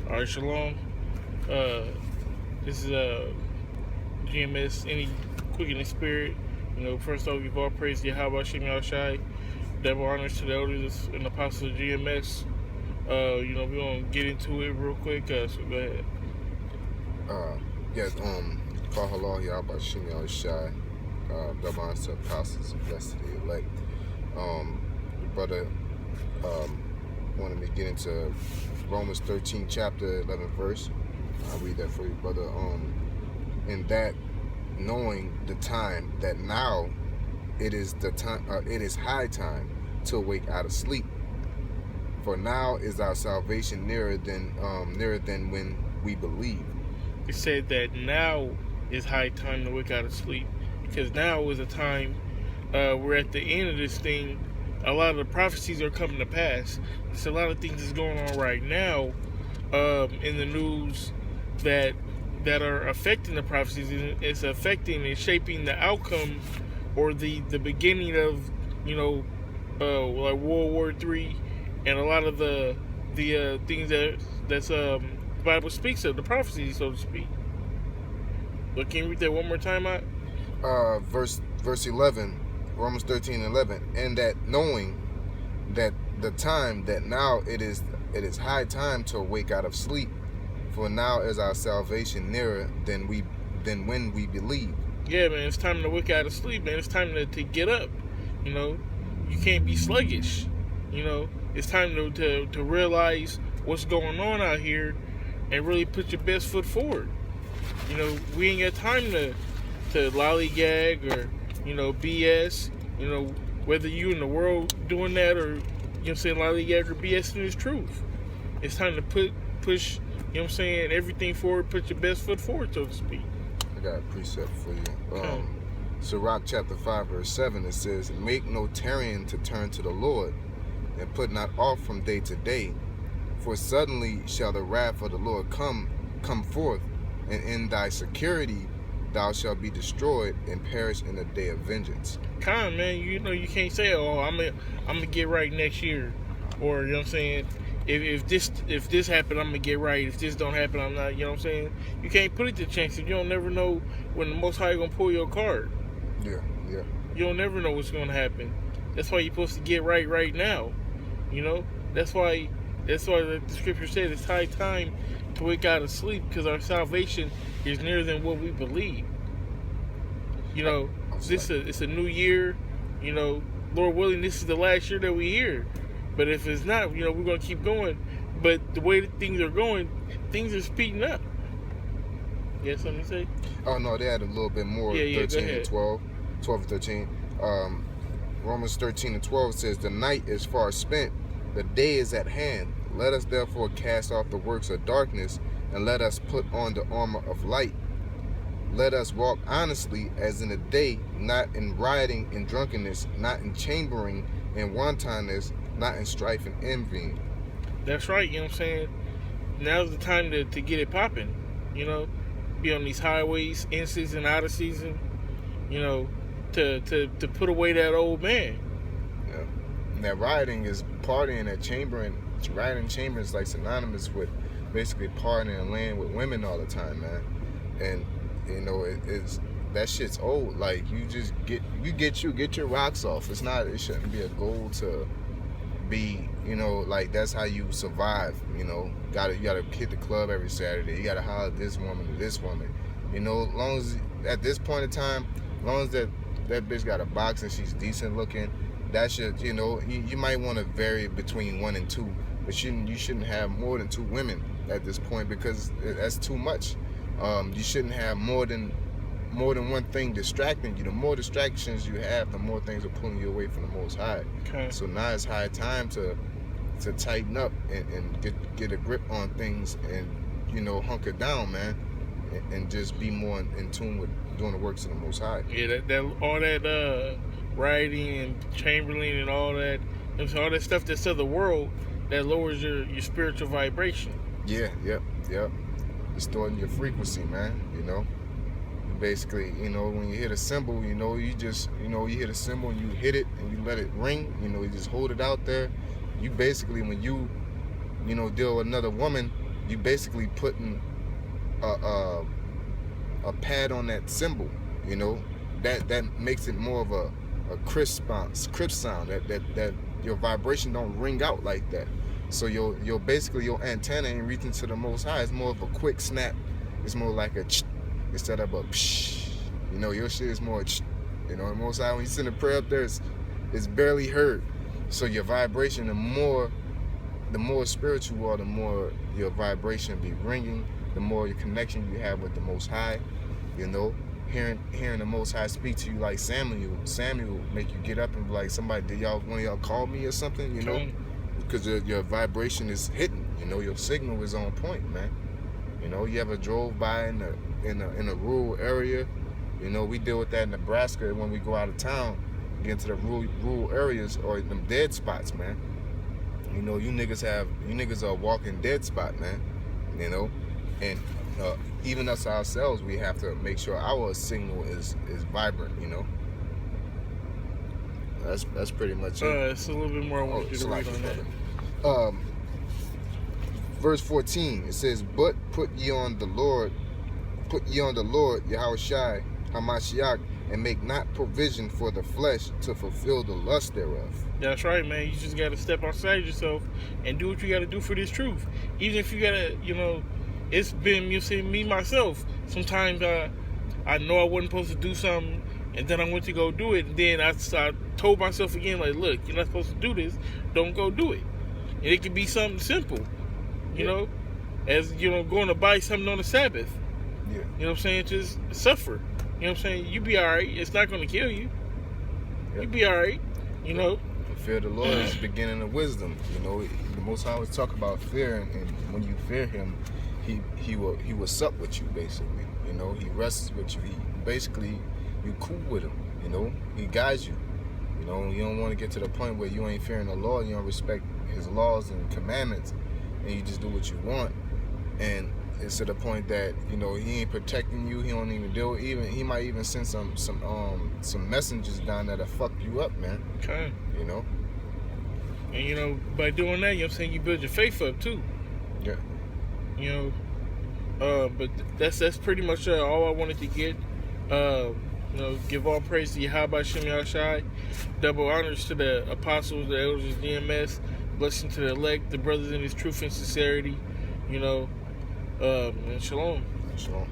All right, shalom. Uh, this is GMS. Any quickening spirit. First off, give all praise to Yahweh Shem Yahushai. Double honors to the elders and apostles of GMS. We're gonna get into it real quick. So go ahead. Uh, yes, call halal Yahweh Shem Yahushai. Double honors to apostles and blessed to the elect. The brother wanted me to get into Romans 13, chapter 11, verse. I'll read that for you, brother. In that, knowing the time that now it is the time, it is high time to awake out of sleep. For now is our salvation nearer than when we believe. It said that now is high time to wake out of sleep, because now is a time we're at the end of this thing. A lot of the prophecies are coming to pass. There's a lot of things that's going on right now in the news that are affecting the prophecies. It's affecting and shaping the outcome or the beginning of like World War III and a lot of the things that's the Bible speaks of, the prophecies, so to speak. But can you read that one more time out? Verse 11, Romans 13:11, and that knowing that the time that now it is high time to awake out of sleep, for now is our salvation nearer than when we believe. Yeah, man, it's time to wake out of sleep, man. It's time to get up. You can't be sluggish. It's time to realize what's going on out here and really put your best foot forward. We ain't got time to lollygag or BS. Whether you in the world doing that or lollygag or BS in this truth. It's time to push everything forward, put your best foot forward, so to speak. I got a precept for you. Sirach chapter 5 verse 7, it says, make no tarrying to turn to the Lord, and put not off from day to day, for suddenly shall the wrath of the Lord come forth, and in thy security thou shalt be destroyed and perish in the day of vengeance. Man, you can't say, oh, I'm gonna get right next year, or if this happened, I'm gonna get right. If this don't happen, I'm not. You can't put it to chances. You don't never know when the Most High gonna pull your card. Yeah. You don't never know what's gonna happen. That's why you're supposed to get right now. That's why the scripture said it's high time to wake out of sleep, because our salvation is nearer than what we believe. It's a new year. Lord willing, this is the last year that we here. But if it's not, we're gonna keep going. But the way that things are going, things are speeding up. You have something to say? Oh no, they had a little bit more. Yeah, 13 and 12 and 13. Romans 13 and 12 says, the night is far spent, the day is at hand. Let us therefore cast off the works of darkness, and let us put on the armor of light. Let us walk honestly as in the day, not in rioting and drunkenness, not in chambering and wantonness, not in strife and envying. That's right. Now's the time to get it popping. Be on these highways, in season, out of season. To put away that old man. Yeah. And that rioting is partying at chambering. Rioting and chambering is like synonymous with basically partying and laying with women all the time, man. And it's that shit's old. Like you just get your rocks off. It shouldn't be a goal to be, like that's how you survive. You gotta hit the club every Saturday. You gotta holler at this woman or this woman. As long as at this point in time, as long as that bitch got a box and she's decent looking, that should, you might want to vary between 1 and 2, but you shouldn't have more than 2 women at this point, because that's too much. You shouldn't have more than one thing distracting you. The more distractions you have, the more things are pulling you away from the Most High. Okay. So now it's high time to tighten up and get a grip on things and hunker down, man, and just be more in tune with doing the works of the Most High. Yeah, all that rioting and Chamberlain and all that stuff that's of the world that lowers your spiritual vibration. Yeah, yep. Distorting your frequency, man. Basically, when you hit a cymbal, you just, you hit a cymbal and you hit it and you let it ring. You just hold it out there. You basically, when you deal with another woman, you basically putting a pad on that cymbal, you know, that makes it more of a crisp sound, that your vibration don't ring out like that. So your basically your antenna ain't reaching to the Most High. It's more of a quick snap. It's more like a instead of a psh. You know, your shit is more you know, the Most High, when you send a prayer up there, it's barely heard. So your vibration, the more spiritual you are, the more your vibration be ringing, the more your connection you have with the Most High. You know, hearing the Most High speak to you like Samuel make you get up and be like, somebody, one of y'all call me or something, you know? Because your vibration is hitting, you know, your signal is on point, man. You know, you ever drove by in a rural area? You know, we deal with that in Nebraska when we go out of town, get into the rural areas or them dead spots, man. You know, you niggas are walking dead spot, man. You know, and even us ourselves, we have to make sure our signal is vibrant. You know, that's pretty much it. It's a little bit more I want you to read on that. Verse 14, it says, "But put ye on the Lord, Yahushai Hamashiach, and make not provision for the flesh to fulfill the lust thereof." That's right, man. You just got to step outside yourself and do what you got to do for this truth. Even if you got to, you know, it's been, you see, me, myself. Sometimes I know I wasn't supposed to do something, and then I went to go do it, and then I told myself again, like, look, you're not supposed to do this. Don't go do it. And it could be something simple, you know, as, you know, going to buy something on the Sabbath. Yeah. You know what I'm saying? Just suffer. You know what I'm saying? You be all right. It's not going to kill you. Yeah. You be all right. You know? Fear of the Lord is the beginning of wisdom. You know, the Most High always talk about fear, and when you fear Him, He will sup with you, basically. You know, He rests with you. You cool with Him. You know, He guides you. You know, you don't want to get to the point where you ain't fearing the Lord, you don't respect His laws and commandments, and you just do what you want. And it's to the point that, you know, He ain't protecting you. He don't even deal with, He might even send some messengers down there to fuck you up, man. Okay. You know. And, you know, by doing that, you know what I'm saying, you build your faith up too. Yeah. You know, but that's pretty much all I wanted to get. You know, give all praise to Yahweh Shem Yahushai. Double honors to the apostles, the elders, DMS. Blessing to the elect, the brothers in His truth and sincerity. You know, and shalom. Shalom.